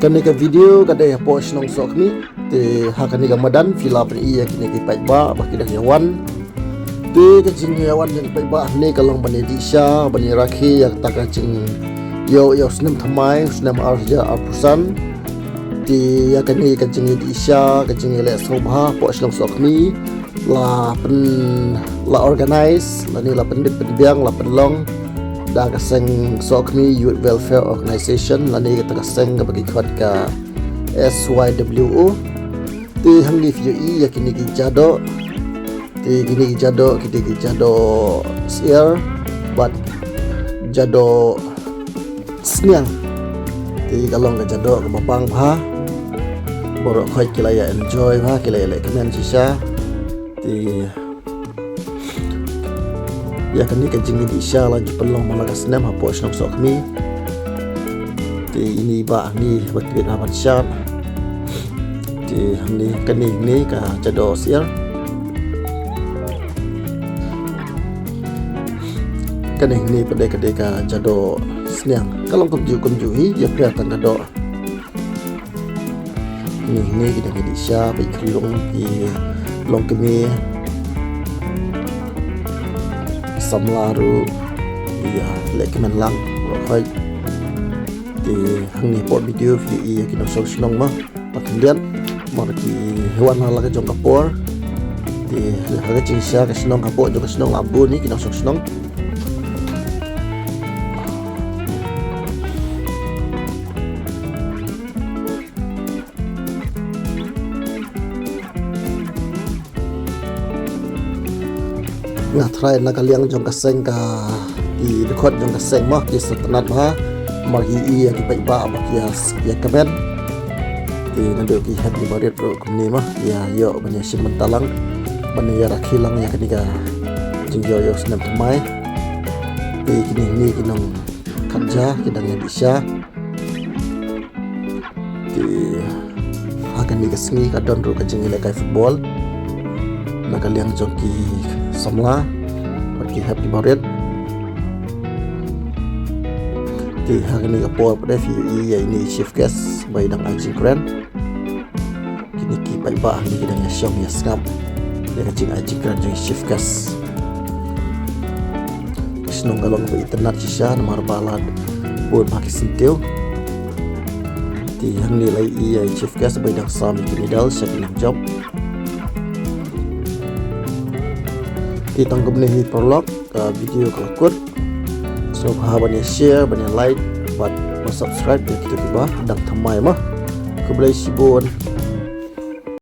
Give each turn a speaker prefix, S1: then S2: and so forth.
S1: Kan ni ka video kada ya post nong sok ni te hakani ga madan fila pen iya kini ki pai ba baki dah yawan te ka jing yawan yang pai ba ni kalong bani disha bani rakhi yang taka jing yo snem thamai snem arja apusan te ya kani ka jing disha ka jing le sobha post nong sok ni la pen la organize la ni la pen biang la pen long da ka seng sok ni youth welfare organization la ni ka seng ka bagi khot ka SYWO ti hangi fiyo ya kini ki jado ti kini ki jado sier but jado sniang ti kalong ka jado ka mapang ha borok khoi kilaya enjoy ha kilaya le kamen sisa ti ya kan ni kajing ni isya la jepelong malaga senam ha posh nok sok mi ti ini ba ni bakit na pansyat ti ni kan ni ka jado sier kan ni pada ka jado sniang kalong kumju hi ya priatan kado ni kita di isya pe krilong ki long kemi samlaru iya lek menlang rohai di hangi pot video iya kino sok senong mah pakendian marki hewan hala ke jong kapor di harga cingsya ke senong kapor jong senong abu ni kino sok senong nga try na kaliang jong kaseng ka I record jong kaseng mah ki setenat ha margi iya ki paiba makias ya kamen ti nando ki happy birthday pro kumni mah ya yo banya simon talang banya ya rakhilang ya kanika jing yo snap mai ti kini ni kinong kanja kidang ya disya ti akan dikasngi kadon ro ka jing ile kai football na kaliang jong ki samla bagi happy birthday ti hari ni kapor pada video ini chief guest by dang anjing keren kini ki pai ba ni dang syong ya skap ya kacing anjing keren jadi chief guest senong galong ba internet sisa nomor balad pun pakai sentil ti hang ni lai chief guest by dang sam kini dal second job kita kembali prolog video kelakut so banyak share banyak like buat subscribe dan kita tiba dan thamai mah keblai sibon